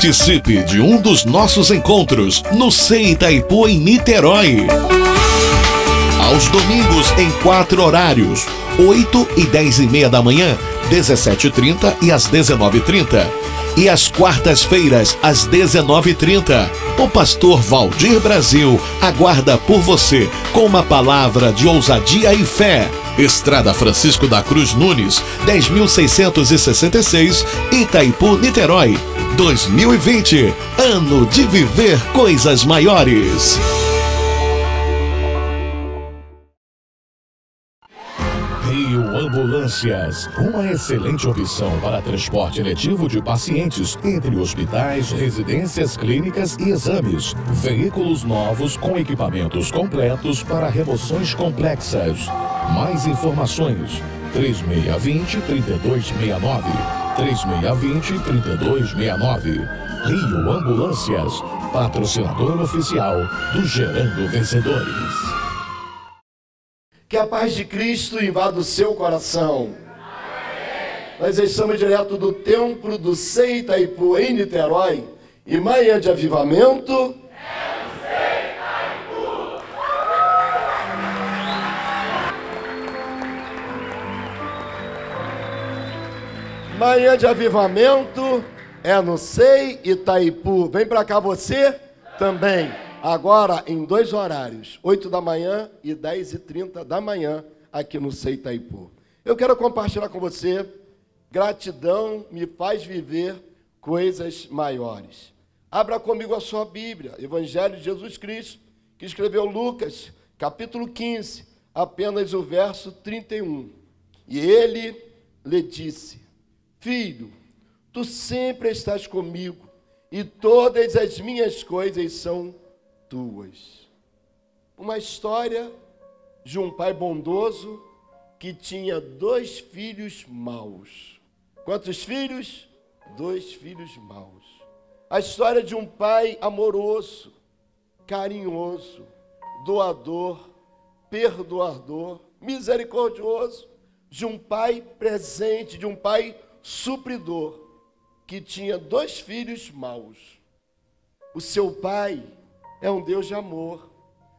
Participe de um dos nossos encontros no CEI Itaipu em Niterói. Aos domingos em 4 horários, 8 e 10h30 da manhã, 17h30 e às 19h30. E às quartas-feiras, às 19h30. O pastor Valdir Brasil aguarda por você com uma palavra de ousadia e fé. Estrada Francisco da Cruz Nunes, 10.666, Itaipu, Niterói. 2020, ano de viver coisas maiores. Rio Ambulâncias, uma excelente opção para transporte eletivo de pacientes entre hospitais, residências, clínicas e exames. Veículos novos com equipamentos completos para remoções complexas. Mais informações: 3620-3269. 3620-3269. Rio Ambulâncias, patrocinador oficial do Gerando Vencedores. Que a paz de Cristo invada o seu coração. Nós estamos direto do templo do CEI Itaipu em Niterói, e manhã de avivamento. Manhã de avivamento é no CEI Itaipu. Vem pra cá você também. Agora em 2 horários, 8 da manhã e 10h30 da manhã, aqui no CEI Itaipu. Eu quero compartilhar com você, gratidão me faz viver coisas maiores. Abra comigo a sua Bíblia, Evangelho de Jesus Cristo, que escreveu Lucas, capítulo 15, apenas o verso 31. E ele lhe disse: Filho, tu sempre estás comigo, e todas as minhas coisas são tuas. Uma história de um pai bondoso que tinha 2 filhos maus. Quantos filhos? 2 filhos maus. A história de um pai amoroso, carinhoso, doador, perdoador, misericordioso, de um pai presente, de um pai supridor, que tinha 2 filhos maus. O seu pai é um Deus de amor.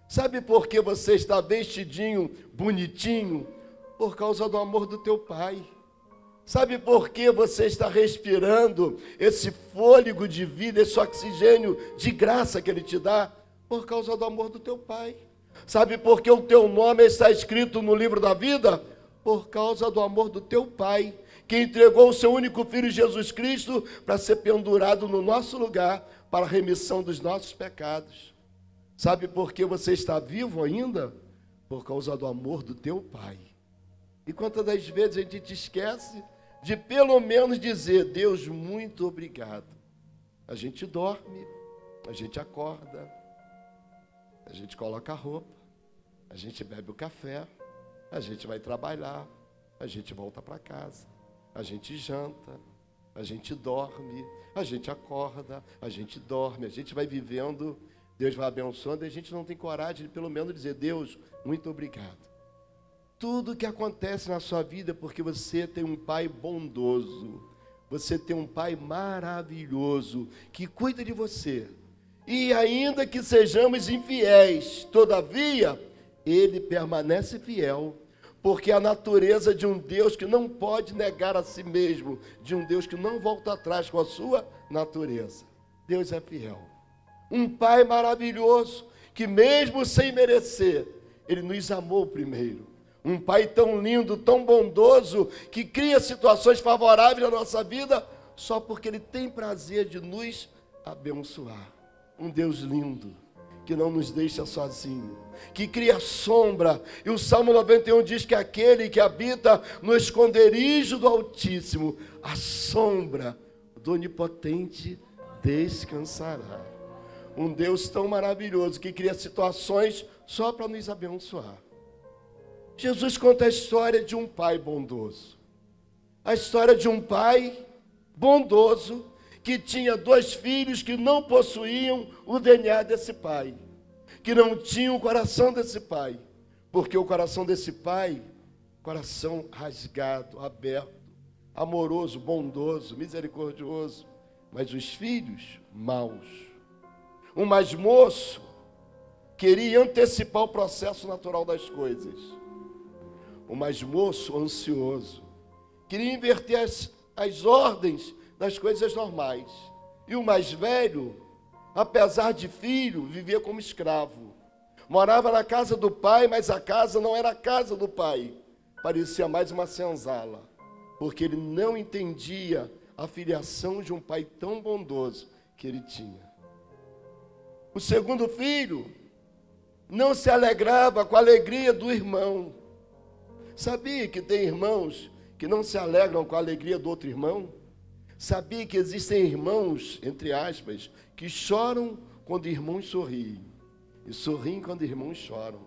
Sabe por que você está vestidinho, bonitinho? Por causa do amor do teu pai. Sabe por que você está respirando esse fôlego de vida, esse oxigênio de graça que ele te dá? Por causa do amor do teu pai. Sabe por que o teu nome está escrito no livro da vida? Por causa do amor do teu pai, que entregou o seu único filho Jesus Cristo para ser pendurado no nosso lugar, para a remissão dos nossos pecados. Sabe por que você está vivo ainda? Por causa do amor do teu pai. E quantas das vezes a gente esquece de pelo menos dizer: Deus, muito obrigado. A gente dorme, a gente acorda, a gente coloca a roupa, a gente bebe o café, a gente vai trabalhar, a gente volta para casa, a gente janta, a gente dorme, a gente acorda, a gente dorme, a gente vai vivendo, Deus vai abençoando, e a gente não tem coragem de pelo menos dizer: Deus, muito obrigado. Tudo que acontece na sua vida é porque você tem um pai bondoso, você tem um pai maravilhoso, que cuida de você. E ainda que sejamos infiéis, todavia, ele permanece fiel, porque a natureza de um Deus que não pode negar a si mesmo, de um Deus que não volta atrás com a sua natureza. Deus é fiel. Um pai maravilhoso, que mesmo sem merecer, ele nos amou primeiro. Um pai tão lindo, tão bondoso, que cria situações favoráveis na nossa vida, só porque ele tem prazer de nos abençoar. Um Deus lindo, que não nos deixa sozinho, que cria sombra. E o Salmo 91 diz que aquele que habita no esconderijo do Altíssimo, a sombra do Onipotente descansará. Um Deus tão maravilhoso, que cria situações só para nos abençoar. Jesus conta a história de um pai bondoso. A história de um pai bondoso que tinha 2 filhos que não possuíam o DNA desse pai, que não tinham o coração desse pai, porque o coração desse pai, coração rasgado, aberto, amoroso, bondoso, misericordioso, mas os filhos maus. O mais moço queria antecipar o processo natural das coisas. O mais moço, ansioso, queria inverter as ordens das coisas normais. E o mais velho, apesar de filho, vivia como escravo. Morava na casa do pai, mas a casa não era a casa do pai. Parecia mais uma senzala, porque ele não entendia a filiação de um pai tão bondoso que ele tinha. O segundo filho não se alegrava com a alegria do irmão. Sabia que tem irmãos que não se alegram com a alegria do outro irmão? Sabia que existem irmãos, entre aspas, que choram quando irmãos sorriem e sorriem quando irmãos choram?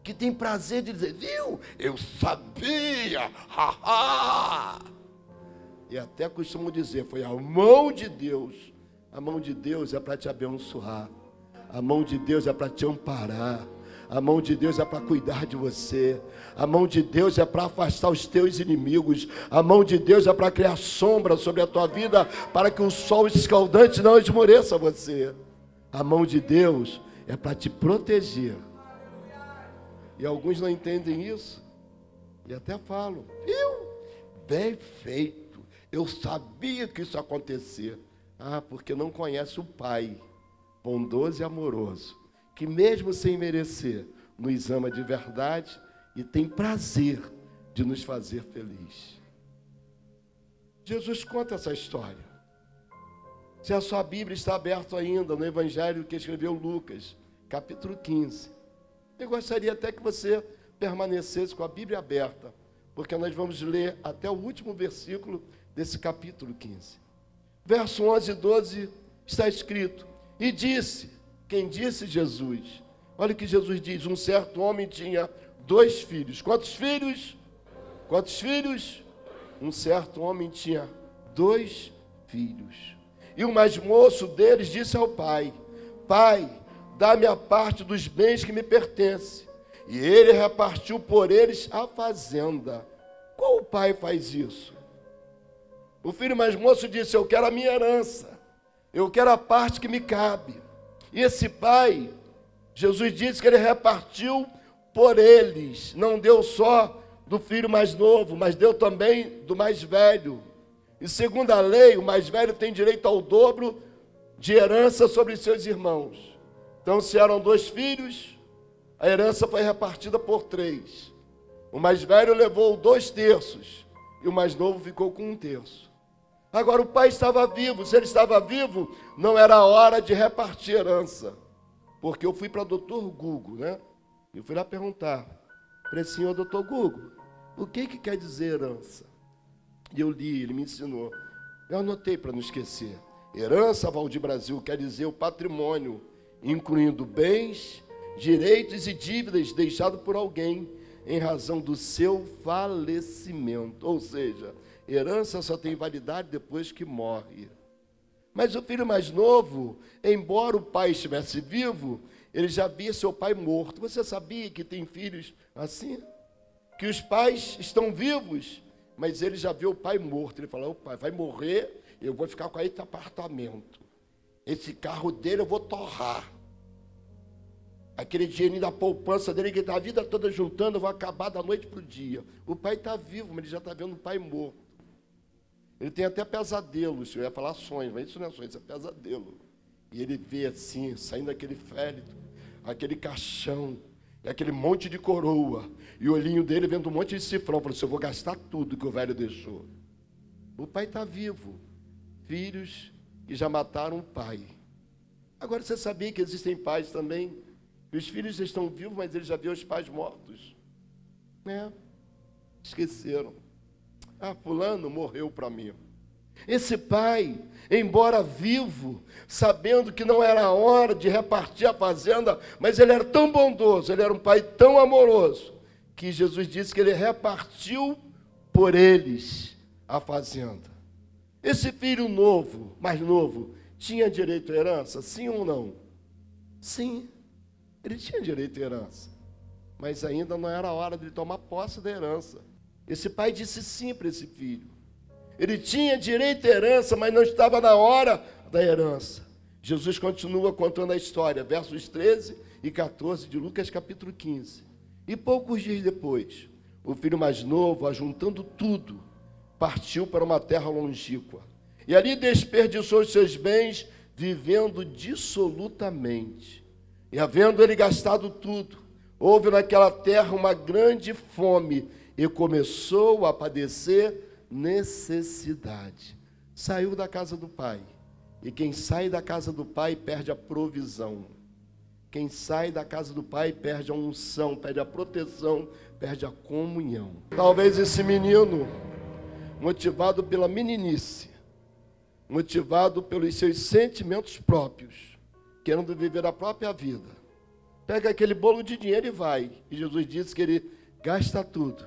Que tem prazer de dizer, viu? Eu sabia! Ha, ha! E até costumo dizer, foi a mão de Deus. A mão de Deus é para te abençoar. A mão de Deus é para te amparar. A mão de Deus é para cuidar de você. A mão de Deus é para afastar os teus inimigos. A mão de Deus é para criar sombra sobre a tua vida, para que o sol escaldante não esmoreça você. A mão de Deus é para te proteger. E alguns não entendem isso. E até falam, viu? Bem feito. Eu sabia que isso ia acontecer. Ah, porque não conhece o Pai bondoso e amoroso, que mesmo sem merecer, nos ama de verdade e tem prazer de nos fazer feliz. Jesus conta essa história. Se a sua Bíblia está aberta ainda no Evangelho que escreveu Lucas, capítulo 15, eu gostaria até que você permanecesse com a Bíblia aberta, porque nós vamos ler até o último versículo desse capítulo 15. Verso 11 e 12 está escrito, e disse, quem disse? Jesus. Olha o que Jesus diz, um certo homem tinha 2 filhos. Quantos filhos? Quantos filhos? Um certo homem tinha 2 filhos. E o mais moço deles disse ao pai, Pai, dá-me a parte dos bens que me pertence. E ele repartiu por eles a fazenda. Qual pai faz isso? O filho mais moço disse, eu quero a minha herança. Eu quero a parte que me cabe. E esse pai, Jesus disse que ele repartiu por eles. Não deu só do filho mais novo, mas deu também do mais velho. E segundo a lei, o mais velho tem direito ao dobro de herança sobre seus irmãos. Então, se eram 2 filhos, a herança foi repartida por 3. O mais velho levou 2/3 e o mais novo ficou com 1/3. Agora o pai estava vivo. Se ele estava vivo, não era hora de repartir herança. Porque eu fui para o doutor Google, né? Eu fui lá perguntar para esse senhor doutor Google, o que quer dizer herança? E eu li, ele me ensinou. Eu anotei para não esquecer. Herança, Valdir Brasil, quer dizer o patrimônio, incluindo bens, direitos e dívidas deixados por alguém em razão do seu falecimento. Ou seja, herança só tem validade depois que morre. Mas o filho mais novo, embora o pai estivesse vivo, ele já via seu pai morto. Você sabia que tem filhos assim? Que os pais estão vivos, mas ele já viu o pai morto. Ele falou, o pai vai morrer, eu vou ficar com esse apartamento. Esse carro dele eu vou torrar. Aquele dinheirinho da poupança dele, que está a vida toda juntando, eu vou acabar da noite para o dia. O pai está vivo, mas ele já está vendo o pai morto. Ele tem até pesadelos, eu ia falar sonhos, mas isso não é sonho, isso é pesadelo. E ele vê assim, saindo aquele féretro, aquele caixão, e aquele monte de coroa, e o olhinho dele vendo um monte de cifrão, falou assim, eu vou gastar tudo que o velho deixou. O pai está vivo, filhos que já mataram o pai. Agora você sabia que existem pais também, que os filhos estão vivos, mas eles já viram os pais mortos? Esqueceram. Ah, fulano morreu para mim. Esse pai, embora vivo, sabendo que não era a hora de repartir a fazenda, mas ele era tão bondoso, ele era um pai tão amoroso, que Jesus disse que ele repartiu por eles a fazenda. Esse filho novo, mais novo, tinha direito à herança? Sim ou não? Sim, ele tinha direito à herança, mas ainda não era a hora de ele tomar posse da herança. Esse pai disse sim para esse filho. Ele tinha direito à herança, mas não estava na hora da herança. Jesus continua contando a história, versos 13 e 14 de Lucas capítulo 15. E poucos dias depois, o filho mais novo, ajuntando tudo, partiu para uma terra longínqua. E ali desperdiçou os seus bens, vivendo dissolutamente. E havendo ele gastado tudo, houve naquela terra uma grande fome e começou a padecer necessidade. Saiu da casa do pai. E quem sai da casa do pai perde a provisão. Quem sai da casa do pai perde a unção, perde a proteção, perde a comunhão. Talvez esse menino, motivado pela meninice, motivado pelos seus sentimentos próprios, querendo viver a própria vida, pega aquele bolo de dinheiro e vai. E Jesus disse que ele gasta tudo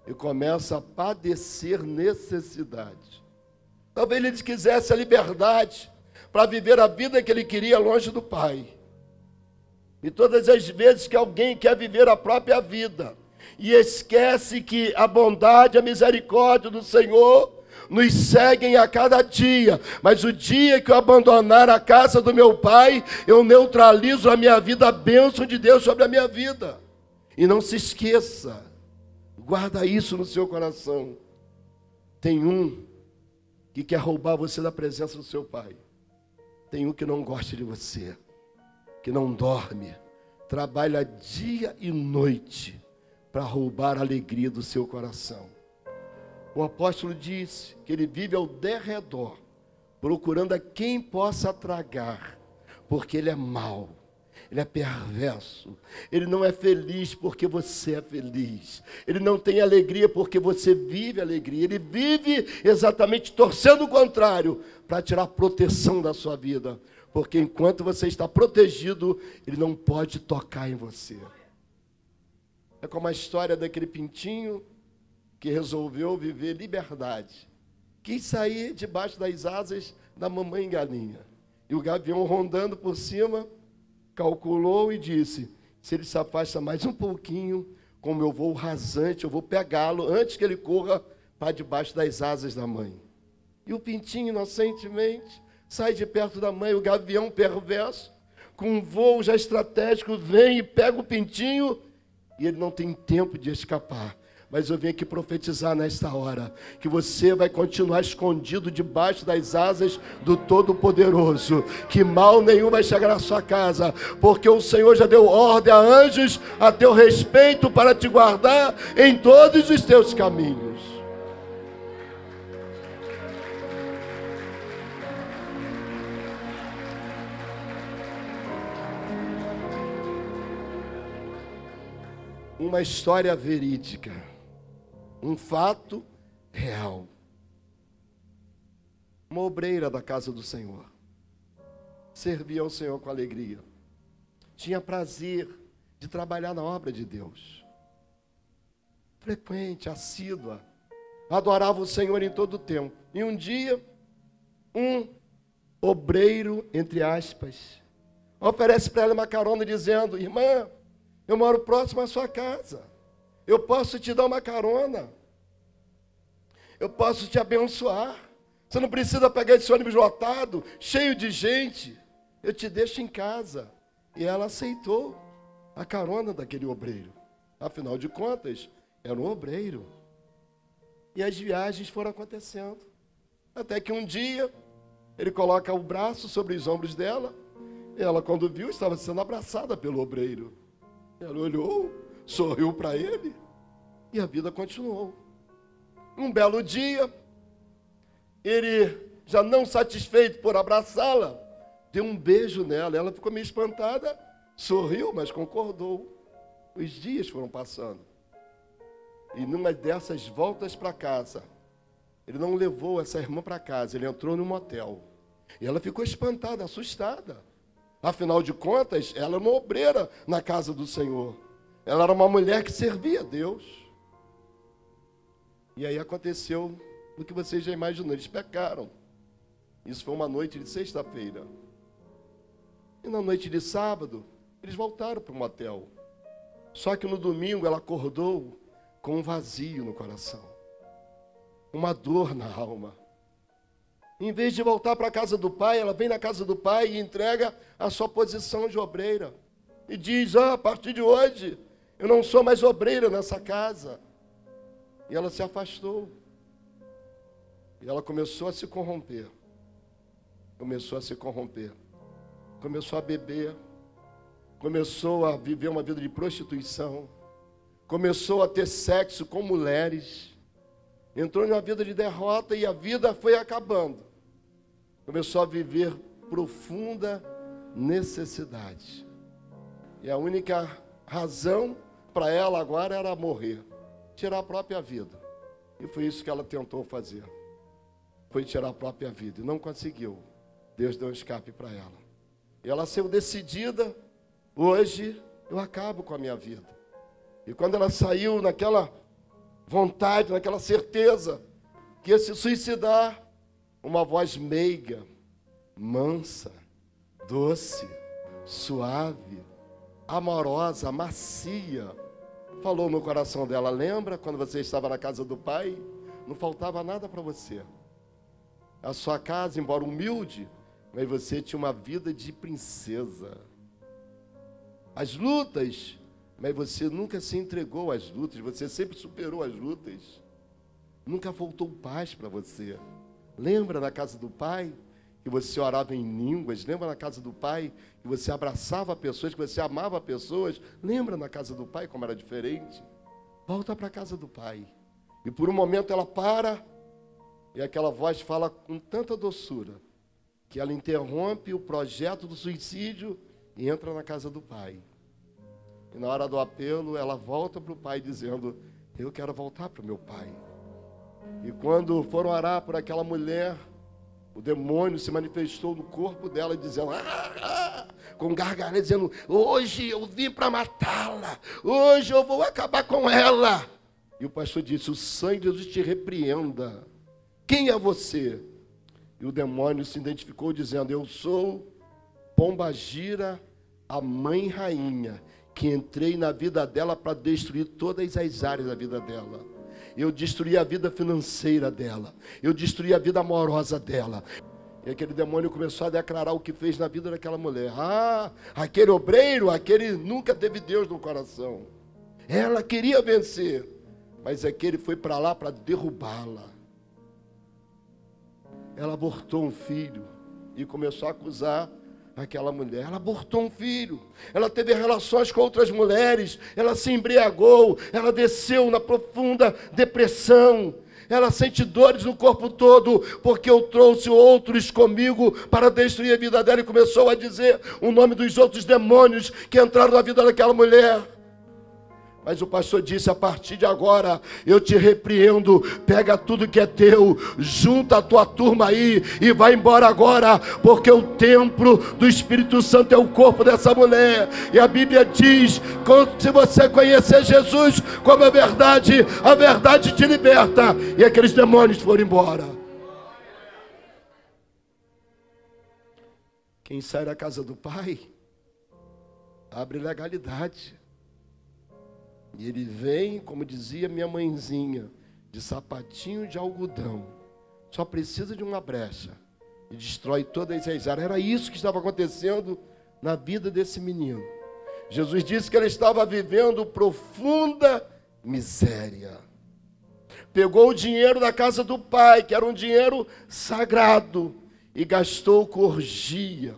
e começa a padecer necessidade. Talvez ele quisesse a liberdade para viver a vida que ele queria longe do Pai. E todas as vezes que alguém quer viver a própria vida e esquece que a bondade e a misericórdia do Senhor nos seguem a cada dia, mas o dia que eu abandonar a casa do meu Pai, eu neutralizo a minha vida, a bênção de Deus sobre a minha vida. E não se esqueça, guarda isso no seu coração. Tem um que quer roubar você da presença do seu Pai. Tem um que não gosta de você, que não dorme, trabalha dia e noite para roubar a alegria do seu coração. O apóstolo disse que ele vive ao derredor, procurando a quem possa tragar, porque ele é mau, ele é perverso, ele não é feliz porque você é feliz, ele não tem alegria porque você vive alegria, ele vive exatamente torcendo o contrário, para tirar proteção da sua vida, porque enquanto você está protegido, ele não pode tocar em você. É como a história daquele pintinho que resolveu viver liberdade, quis sair debaixo das asas da mamãe galinha, e o gavião rondando por cima, calculou e disse, se ele se afasta mais um pouquinho, como eu vou rasante, eu vou pegá-lo antes que ele corra para debaixo das asas da mãe. E o pintinho, inocentemente, sai de perto da mãe, o gavião perverso, com um voo já estratégico, vem e pega o pintinho, e ele não tem tempo de escapar. Mas eu vim aqui profetizar nesta hora, que você vai continuar escondido debaixo das asas do Todo-Poderoso, que mal nenhum vai chegar na sua casa, porque o Senhor já deu ordem a anjos a teu respeito para te guardar em todos os teus caminhos. Uma história verídica, um fato real. Uma obreira da casa do Senhor servia ao Senhor com alegria, tinha prazer de trabalhar na obra de Deus, frequente, assídua, adorava o Senhor em todo o tempo. E um dia, um obreiro, entre aspas, oferece para ela uma carona dizendo, irmã, eu moro próximo à sua casa, eu posso te dar uma carona, eu posso te abençoar, você não precisa pegar esse ônibus lotado, cheio de gente, eu te deixo em casa. E ela aceitou a carona daquele obreiro, afinal de contas, era um obreiro. E as viagens foram acontecendo, até que um dia, ele coloca o braço sobre os ombros dela, e ela, quando viu, estava sendo abraçada pelo obreiro. Ela olhou, sorriu para ele e a vida continuou. Um belo dia, ele, já não satisfeito por abraçá-la, deu um beijo nela. Ela ficou meio espantada, sorriu, mas concordou. Os dias foram passando. E numa dessas voltas para casa, ele não levou essa irmã para casa, ele entrou num motel. E ela ficou espantada, assustada. Afinal de contas, ela era uma obreira na casa do Senhor. Ela era uma mulher que servia a Deus. E aí aconteceu o que vocês já imaginam, eles pecaram. Isso foi uma noite de sexta-feira. E na noite de sábado, eles voltaram para o motel. Só que no domingo ela acordou com um vazio no coração. uma dor na alma. Em vez de voltar para a casa do pai, ela vem na casa do pai e entrega a sua posição de obreira. E diz, a partir de hoje, eu não sou mais obreira nessa casa. E ela se afastou. E ela começou a se corromper. Começou a se corromper. Começou a beber. Começou a viver uma vida de prostituição. Começou a ter sexo com mulheres. Entrou numa vida de derrota e a vida foi acabando. Começou a viver profunda necessidade. E a única razão para ela agora era morrer. Tirar a própria vida. E foi isso que ela tentou fazer. Foi tirar a própria vida. E não conseguiu. Deus deu um escape para ela. E ela saiu decidida. Hoje eu acabo com a minha vida. E quando ela saiu naquela vontade, naquela certeza que ia se suicidar, uma voz meiga, mansa, doce, suave, amorosa, macia, falou no coração dela. Lembra quando você estava na casa do pai? Não faltava nada para você. A sua casa, embora humilde, mas você tinha uma vida de princesa. As lutas, mas você nunca se entregou às lutas, você sempre superou as lutas. Nunca faltou paz para você. Lembra na casa do pai que você orava em línguas? Lembra na casa do pai que você abraçava pessoas, que você amava pessoas? Lembra na casa do pai como era diferente? Volta para a casa do pai. E por um momento ela para e aquela voz fala com tanta doçura que ela interrompe o projeto do suicídio e entra na casa do pai. E na hora do apelo ela volta para o pai dizendo, eu quero voltar para o meu pai. E quando foram orar por aquela mulher, o demônio se manifestou no corpo dela, dizendo, com gargalhada, dizendo, hoje eu vim para matá-la, hoje eu vou acabar com ela. E o pastor disse, o sangue de Jesus te repreenda. Quem é você? E o demônio se identificou dizendo, eu sou Pombagira, a mãe rainha, que entrei na vida dela para destruir todas as áreas da vida dela. Eu destruí a vida financeira dela. Eu destruí a vida amorosa dela. E aquele demônio começou a declarar o que fez na vida daquela mulher. Aquele obreiro, aquele nunca teve Deus no coração. Ela queria vencer, mas aquele foi para lá para derrubá-la. Ela abortou um filho e começou a acusar aquela mulher. Ela abortou um filho, ela teve relações com outras mulheres, ela se embriagou, ela desceu na profunda depressão, ela sente dores no corpo todo, porque eu trouxe outros comigo para destruir a vida dela, e começou a dizer o nome dos outros demônios que entraram na vida daquela mulher. Mas o pastor disse, a partir de agora, eu te repreendo, pega tudo que é teu, junta a tua turma aí e vai embora agora, porque o templo do Espírito Santo é o corpo dessa mulher. E a Bíblia diz, se você conhecer Jesus como a verdade te liberta. E aqueles demônios foram embora. Quem sai da casa do Pai, abre legalidade. E ele vem, como dizia minha mãezinha, de sapatinho de algodão. Só precisa de uma brecha. E destrói todas as áreas. Era isso que estava acontecendo na vida desse menino. Jesus disse que ele estava vivendo profunda miséria. Pegou o dinheiro da casa do pai, que era um dinheiro sagrado, e gastou com orgia,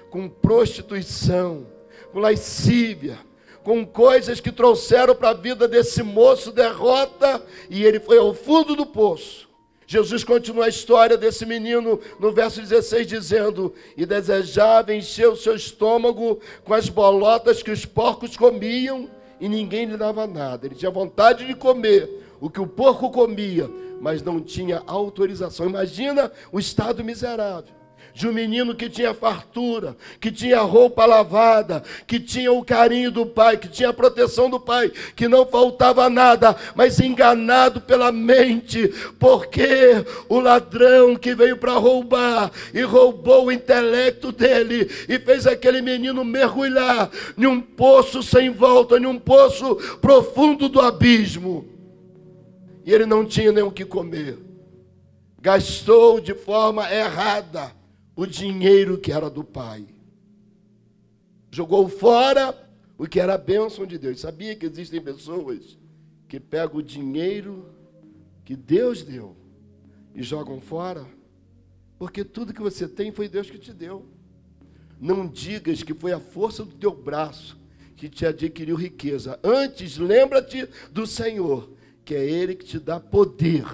com prostituição, com lascívia, com coisas que trouxeram para a vida desse moço derrota, e ele foi ao fundo do poço. Jesus continua a história desse menino no verso 16 dizendo, e desejava encher o seu estômago com as bolotas que os porcos comiam, e ninguém lhe dava nada. Ele tinha vontade de comer o que o porco comia, mas não tinha autorização. Imagina o estado miserável de um menino que tinha fartura, que tinha roupa lavada, que tinha o carinho do pai, que tinha a proteção do pai, que não faltava nada, mas enganado pela mente, porque o ladrão que veio para roubar e roubou o intelecto dele e fez aquele menino mergulhar em um poço sem volta, em um poço profundo do abismo. E ele não tinha nem o que comer. gastou de forma errada o dinheiro que era do pai. Jogou fora o que era a bênção de Deus. Sabia que existem pessoas que pegam o dinheiro que Deus deu e jogam fora? Porque tudo que você tem foi Deus que te deu. Não digas que foi a força do teu braço que te adquiriu riqueza. Antes, lembra-te do Senhor, que é Ele que te dá poder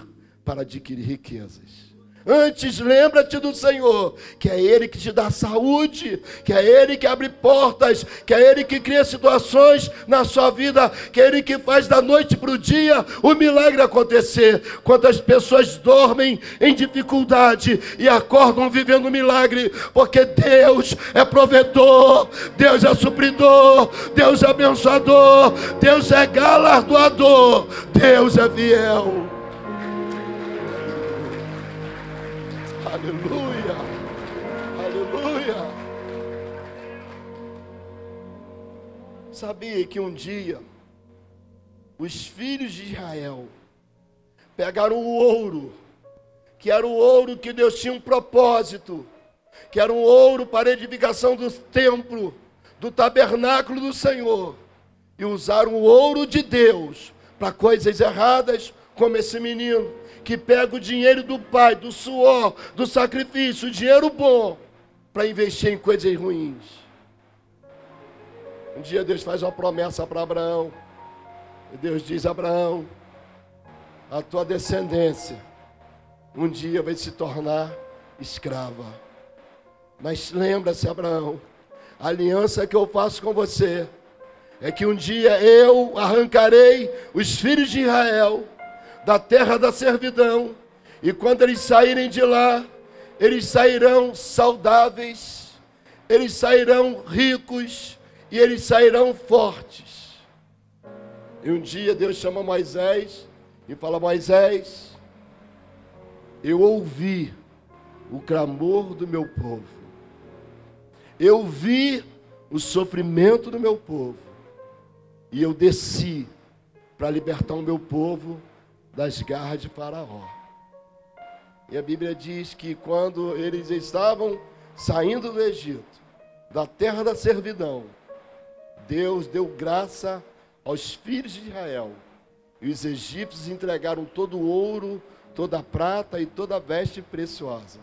para adquirir riquezas. Antes, lembra-te do Senhor, que é Ele que te dá saúde, que é Ele que abre portas, que é Ele que cria situações na sua vida, que é Ele que faz da noite para o dia o milagre acontecer. Quantas pessoas dormem em dificuldade e acordam vivendo milagre, porque Deus é provedor, Deus é supridor, Deus é abençoador, Deus é galardoador, Deus é fiel. Aleluia, aleluia. Sabia que um dia os filhos de Israel pegaram o ouro, que era o ouro que Deus tinha um propósito, que era um ouro para a edificação do templo, do tabernáculo do Senhor, e usaram o ouro de Deus para coisas erradas, como esse menino que pega o dinheiro do pai, do suor, do sacrifício, o dinheiro bom, para investir em coisas ruins. Um dia Deus faz uma promessa para Abraão, e Deus diz: Abraão, a tua descendência um dia vai se tornar escrava. Mas lembra-se, Abraão, a aliança que eu faço com você é que um dia eu arrancarei os filhos de Israel da terra da servidão, e quando eles saírem de lá, eles sairão saudáveis, eles sairão ricos, e eles sairão fortes. E um dia Deus chama Moisés e fala: Moisés, eu ouvi o clamor do meu povo, eu vi o sofrimento do meu povo, e eu desci para libertar o meu povo das garras de Faraó. E a Bíblia diz que quando eles estavam saindo do Egito, da terra da servidão, Deus deu graça aos filhos de Israel, e os egípcios entregaram todo o ouro, toda a prata e toda a veste preciosa.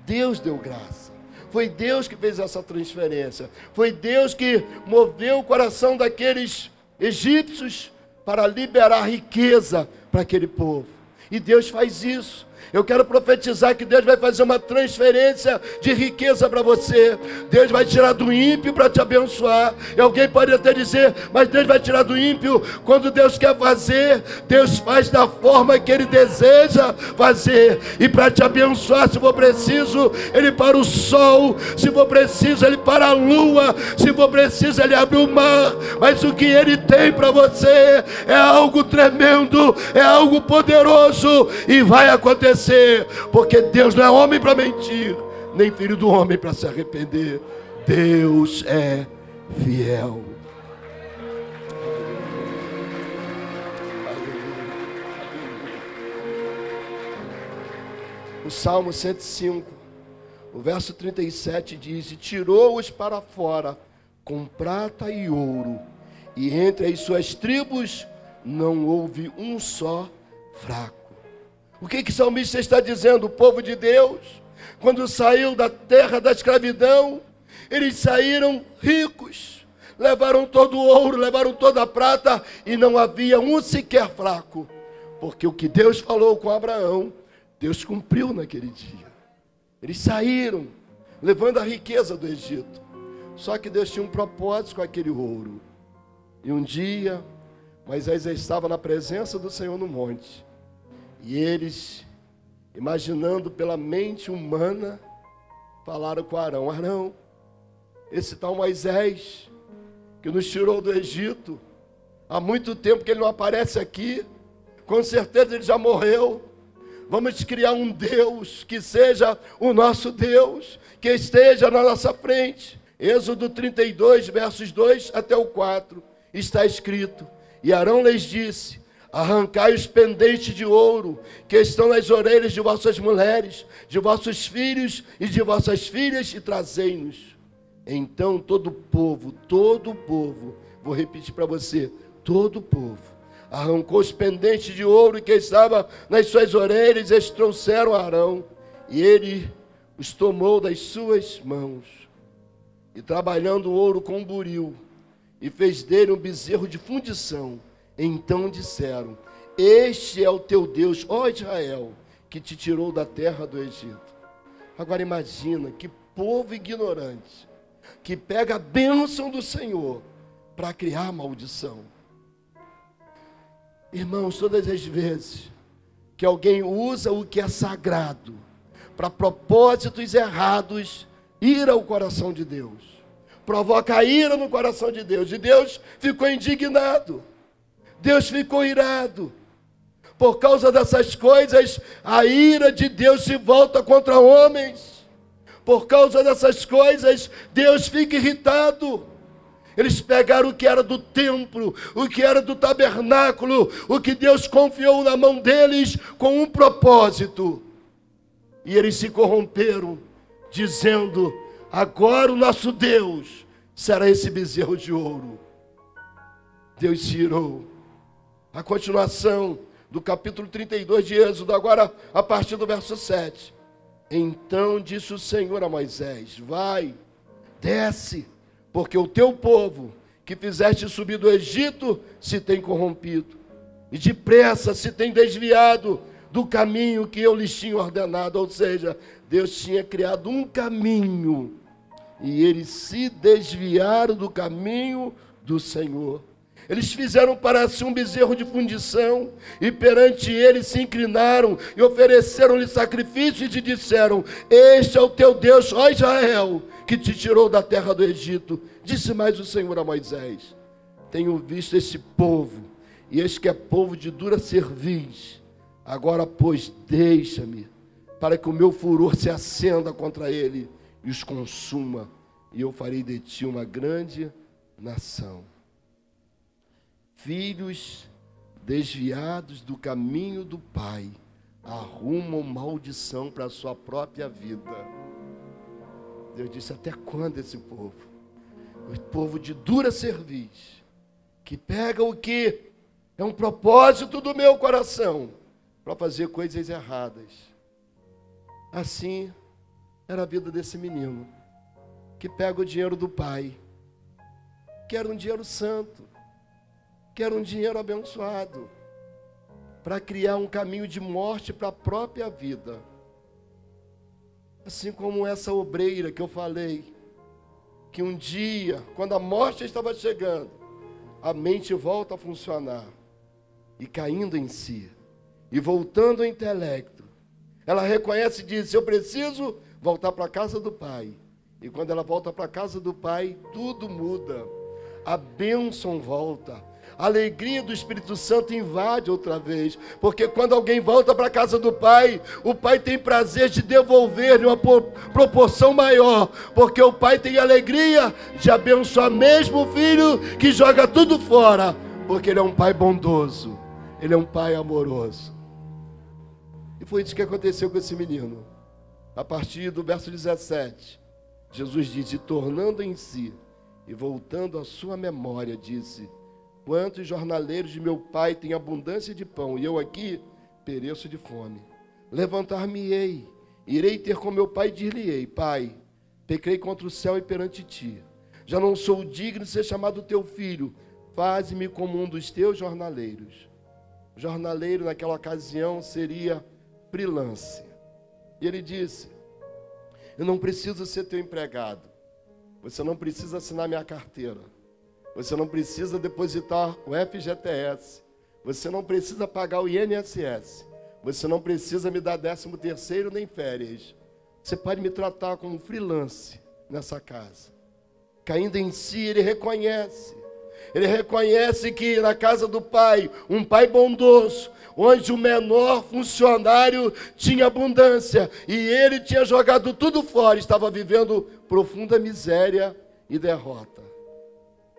Deus deu graça. Foi Deus que fez essa transferência. Foi Deus que moveu o coração daqueles egípcios para liberar riqueza para aquele povo. E Deus faz isso. Eu quero profetizar que Deus vai fazer uma transferência de riqueza para você. Deus vai tirar do ímpio para te abençoar. E alguém pode até dizer: mas Deus vai tirar do ímpio. Quando Deus quer fazer, Deus faz da forma que Ele deseja fazer. E para te abençoar, se for preciso, Ele para o sol. Se for preciso, Ele para a lua. Se for preciso, Ele abre o mar. Mas o que Ele tem para você é algo tremendo, é algo poderoso, e vai acontecer. Porque Deus não é homem para mentir, nem filho do homem para se arrepender. Deus é fiel. O Salmo 105, o verso 37 diz: e tirou-os para fora com prata e ouro, e entre as suas tribos não houve um só fraco. O que o salmista está dizendo? O povo de Deus, quando saiu da terra da escravidão, eles saíram ricos, levaram todo o ouro, levaram toda a prata, e não havia um sequer fraco, porque o que Deus falou com Abraão, Deus cumpriu naquele dia. Eles saíram, levando a riqueza do Egito. Só que Deus tinha um propósito com aquele ouro. E um dia, Moisés estava na presença do Senhor no monte. E eles, imaginando pela mente humana, falaram com Arão: Arão, esse tal Moisés, que nos tirou do Egito, há muito tempo que ele não aparece aqui, com certeza ele já morreu. Vamos criar um Deus que seja o nosso Deus, que esteja na nossa frente. Êxodo 32, versos 2 até o 4, está escrito: e Arão lhes disse: arrancai os pendentes de ouro que estão nas orelhas de vossas mulheres, de vossos filhos e de vossas filhas, e trazei-nos. Então todo o povo, vou repetir para você, todo o povo, arrancou os pendentes de ouro que estava nas suas orelhas, e eles trouxeram a Arão, e ele os tomou das suas mãos, e trabalhando o ouro com um buril, e fez dele um bezerro de fundição. Então disseram: este é o teu Deus, ó Israel, que te tirou da terra do Egito. Agora imagina que povo ignorante, que pega a bênção do Senhor para criar maldição. Irmãos, todas as vezes que alguém usa o que é sagrado para propósitos errados, ira o coração de Deus, provoca a ira no coração de Deus, e Deus ficou indignado, Deus ficou irado. Por causa dessas coisas, a ira de Deus se volta contra homens. Por causa dessas coisas, Deus fica irritado. Eles pegaram o que era do templo, o que era do tabernáculo, o que Deus confiou na mão deles com um propósito. E eles se corromperam, dizendo: agora o nosso Deus será esse bezerro de ouro. Deus se irou. A continuação do capítulo 32 de Êxodo, agora a partir do verso 7. Então disse o Senhor a Moisés: vai, desce, porque o teu povo, que fizeste subir do Egito, se tem corrompido, e depressa se tem desviado do caminho que eu lhes tinha ordenado. Ou seja, Deus tinha criado um caminho, e eles se desviaram do caminho do Senhor. Eles fizeram para si um bezerro de fundição, e perante ele se inclinaram, e ofereceram-lhe sacrifícios, e disseram: este é o teu Deus, ó Israel, que te tirou da terra do Egito. Disse mais o Senhor a Moisés: tenho visto este povo, e este que é povo de dura cerviz. Agora, pois, deixa-me, para que o meu furor se acenda contra ele, e os consuma, e eu farei de ti uma grande nação. Filhos desviados do caminho do Pai arrumam maldição para a sua própria vida. Deus disse: até quando esse povo? O povo de dura cerviz, que pega o que é um propósito do meu coração para fazer coisas erradas. Assim era a vida desse menino, que pega o dinheiro do pai, que era um dinheiro santo, que era um dinheiro abençoado, para criar um caminho de morte para a própria vida. Assim como essa obreira que eu falei, que um dia, quando a morte estava chegando, a mente volta a funcionar, e caindo em si, e voltando ao intelecto, ela reconhece e diz: eu preciso voltar para a casa do Pai. E quando ela volta para a casa do Pai, tudo muda, a bênção volta, a alegria do Espírito Santo invade outra vez, porque quando alguém volta para a casa do Pai, o Pai tem prazer de devolver de uma proporção maior, porque o Pai tem alegria de abençoar mesmo o filho que joga tudo fora, porque Ele é um Pai bondoso, Ele é um Pai amoroso. E foi isso que aconteceu com esse menino. A partir do verso 17, Jesus diz: e tornando em si e voltando à sua memória, disse: quantos jornaleiros de meu pai têm abundância de pão, e eu aqui pereço de fome. Levantar-me-ei, irei ter com meu pai e dir-lhe-ei: Pai, pequei contra o céu e perante ti. Já não sou digno de ser chamado teu filho. Faze-me como um dos teus jornaleiros. Jornaleiro naquela ocasião seria freelance. E ele disse: eu não preciso ser teu empregado. Você não precisa assinar minha carteira. Você não precisa depositar o FGTS. Você não precisa pagar o INSS. Você não precisa me dar 13º nem férias. Você pode me tratar como freelance nessa casa. Caindo em si, ele reconhece. Ele reconhece que na casa do Pai, um Pai bondoso, onde o menor funcionário tinha abundância, e ele tinha jogado tudo fora, estava vivendo profunda miséria e derrota.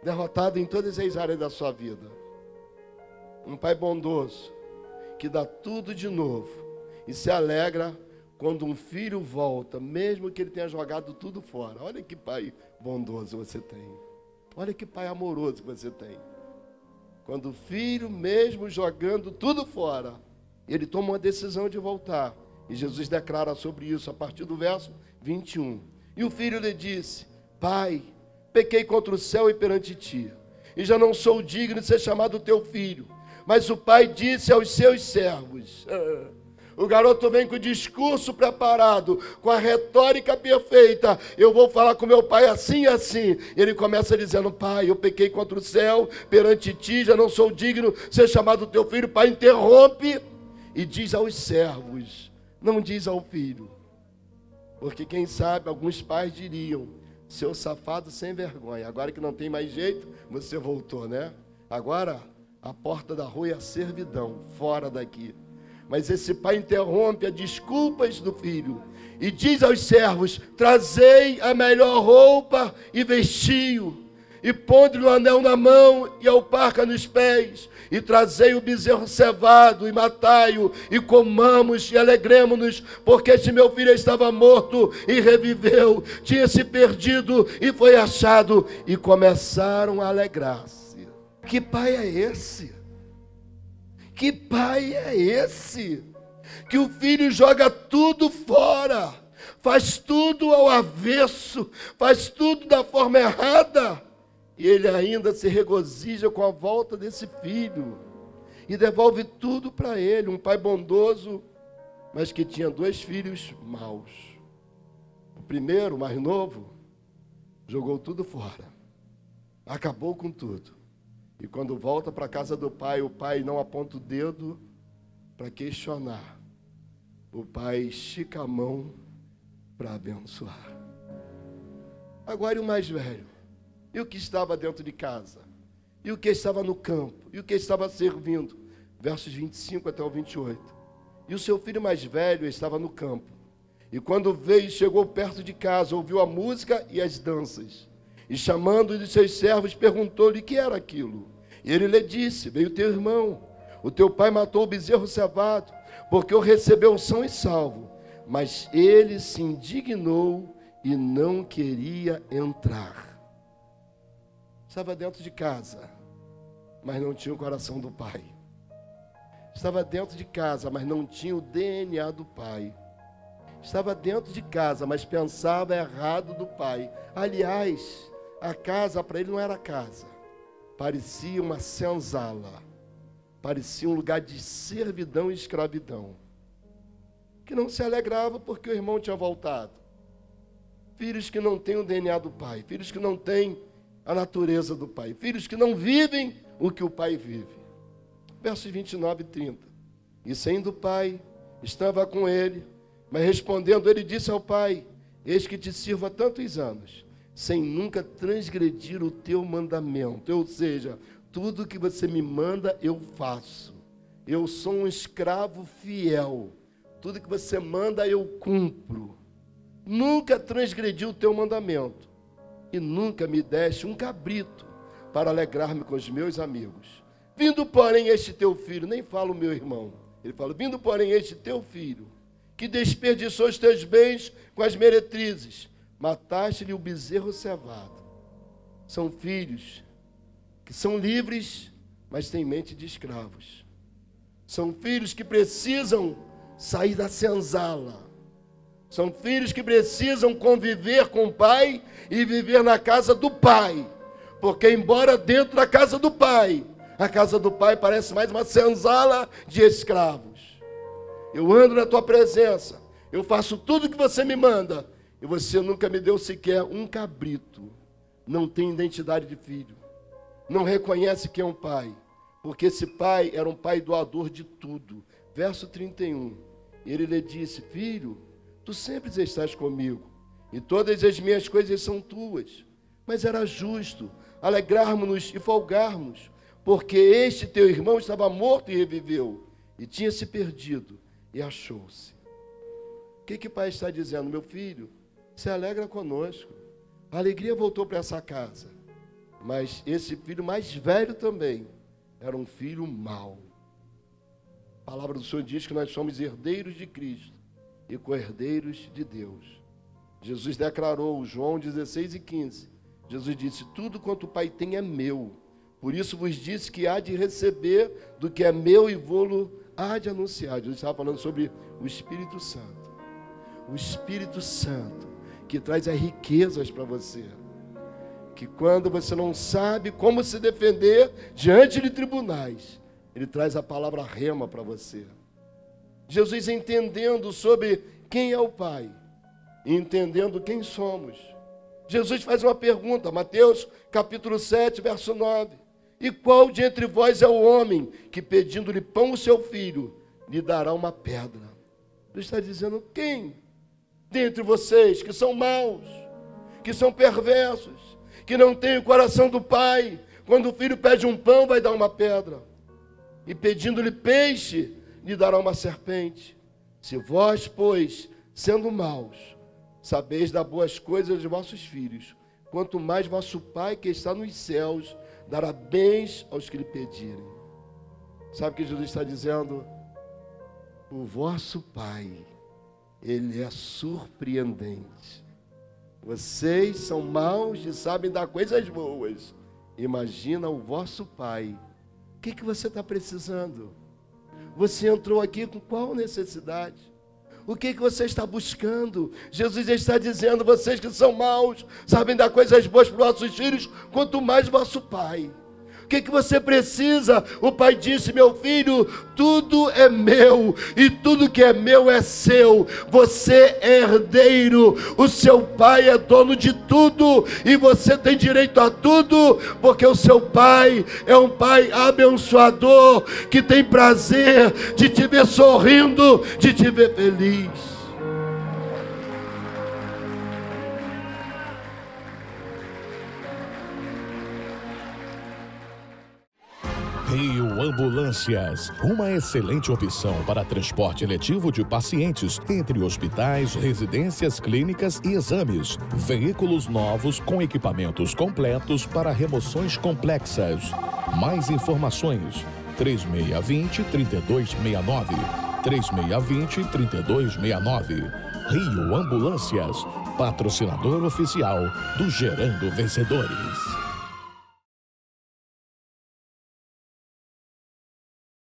Derrotado em todas as áreas da sua vida. Um pai bondoso, que dá tudo de novo e se alegra quando um filho volta, mesmo que ele tenha jogado tudo fora. Olha que pai bondoso você tem. Olha que pai amoroso você tem. Quando o filho, mesmo jogando tudo fora, ele toma uma decisão de voltar. E Jesus declara sobre isso a partir do verso 21. E o filho lhe disse: Pai, pequei contra o céu e perante ti, e já não sou digno de ser chamado teu filho. Mas o pai disse aos seus servos... O garoto vem com o discurso preparado, com a retórica perfeita. Eu vou falar com meu pai assim e assim. Ele começa dizendo: Pai, eu pequei contra o céu, perante ti, já não sou digno de ser chamado teu filho. O pai interrompe e diz aos servos, não diz ao filho. Porque quem sabe, alguns pais diriam: seu safado sem vergonha, agora que não tem mais jeito, você voltou, né? Agora a porta da rua é a servidão, fora daqui. Mas esse pai interrompe as desculpas do filho e diz aos servos: trazei a melhor roupa e vestiu, e ponde-lhe o anel na mão e a alparca nos pés, e trazei o bezerro cevado e matai-o, e comamos e alegremo-nos, porque este meu filho estava morto e reviveu, tinha se perdido e foi achado. E começaram a alegrar-se. Que pai é esse? Que pai é esse? Que o filho joga tudo fora, faz tudo ao avesso, faz tudo da forma errada, e ele ainda se regozija com a volta desse filho, e devolve tudo para ele. Um pai bondoso, mas que tinha 2 filhos maus. O primeiro, o mais novo, jogou tudo fora, acabou com tudo. E quando volta para a casa do pai, o pai não aponta o dedo para questionar. O pai estica a mão para abençoar. Agora e o mais velho? E o que estava dentro de casa? E o que estava no campo? E o que estava servindo? Versos 25 até o 28. E o seu filho mais velho estava no campo. E quando veio e chegou perto de casa, ouviu a música e as danças. E chamando de seus servos, perguntou-lhe o que era aquilo. E ele lhe disse: veio teu irmão, o teu pai matou o bezerro cevado, porque o recebeu são e salvo. Mas ele se indignou e não queria entrar. Estava dentro de casa, mas não tinha o coração do pai. Estava dentro de casa, mas não tinha o DNA do pai. Estava dentro de casa, mas pensava errado do pai. Aliás, a casa para ele não era casa, parecia uma senzala, parecia um lugar de servidão e escravidão, que não se alegrava porque o irmão tinha voltado. Filhos que não têm o DNA do pai, filhos que não têm a natureza do pai, filhos que não vivem o que o pai vive. Versos 29 e 30. E saindo o pai, estava com ele, mas respondendo, ele disse ao pai: eis que te sirvo há tantos anos, sem nunca transgredir o teu mandamento. Ou seja, tudo que você me manda, eu faço. Eu sou um escravo fiel. Tudo que você manda, eu cumpro. Nunca transgredi o teu mandamento. E nunca me deste um cabrito para alegrar-me com os meus amigos. Vindo, porém, este teu filho, nem fala o meu irmão, ele fala: vindo, porém, este teu filho, que desperdiçou os teus bens com as meretrizes, mataste-lhe o bezerro cevado. São filhos que são livres, mas têm mente de escravos. São filhos que precisam sair da senzala. São filhos que precisam conviver com o pai e viver na casa do pai. Porque embora dentro da casa do pai, a casa do pai parece mais uma senzala de escravos. Eu ando na tua presença, eu faço tudo o que você me manda, e você nunca me deu sequer um cabrito. Não tem identidade de filho. Não reconhece quem é um pai. Porque esse pai era um pai doador de tudo. Verso 31. Ele lhe disse: filho, tu sempre estás comigo, e todas as minhas coisas são tuas. Mas era justo alegrarmos-nos e folgarmos, porque este teu irmão estava morto e reviveu, e tinha se perdido e achou-se. O que o pai está dizendo? Meu filho, se alegra conosco. A alegria voltou para essa casa. Mas esse filho mais velho também era um filho mau. A palavra do Senhor diz que nós somos herdeiros de Cristo e co-herdeiros de Deus. Jesus declarou, João 16:15, Jesus disse, tudo quanto o Pai tem é meu. Por isso vos disse que há de receber do que é meu e vô-lo há de anunciar. Jesus estava falando sobre o Espírito Santo. O Espírito Santo que traz as riquezas para você. Que quando você não sabe como se defender diante de tribunais, ele traz a palavra rema para você. Jesus entendendo sobre quem é o Pai, e entendendo quem somos. Jesus faz uma pergunta, Mateus capítulo 7, verso 9. E qual de entre vós é o homem que, pedindo-lhe pão ao seu filho, lhe dará uma pedra? Ele está dizendo, quem dentre vocês que são maus, que são perversos, que não têm o coração do Pai, quando o filho pede um pão, vai dar uma pedra? E pedindo-lhe peixe, lhe dará uma serpente? Se vós, pois, sendo maus, sabeis dar boas coisas aos vossos filhos, quanto mais vosso Pai que está nos céus dará bens aos que lhe pedirem. Sabe o que Jesus está dizendo? O vosso Pai, ele é surpreendente. Vocês são maus e sabem dar coisas boas. Imagina o vosso Pai. O que você está precisando? Você entrou aqui com qual necessidade? O que você está buscando? Jesus está dizendo, vocês que são maus, sabem dar coisas boas para os vossos filhos, quanto mais vosso Pai. O que você precisa? O Pai disse, meu filho, tudo é meu, e tudo que é meu é seu. Você é herdeiro, o seu Pai é dono de tudo, e você tem direito a tudo, porque o seu Pai é um Pai abençoador, que tem prazer de te ver sorrindo, de te ver feliz. Rio Ambulâncias, uma excelente opção para transporte eletivo de pacientes entre hospitais, residências, clínicas e exames. Veículos novos com equipamentos completos para remoções complexas. Mais informações: 3620-3269. 3620-3269. Rio Ambulâncias, patrocinador oficial do Gerando Vencedores.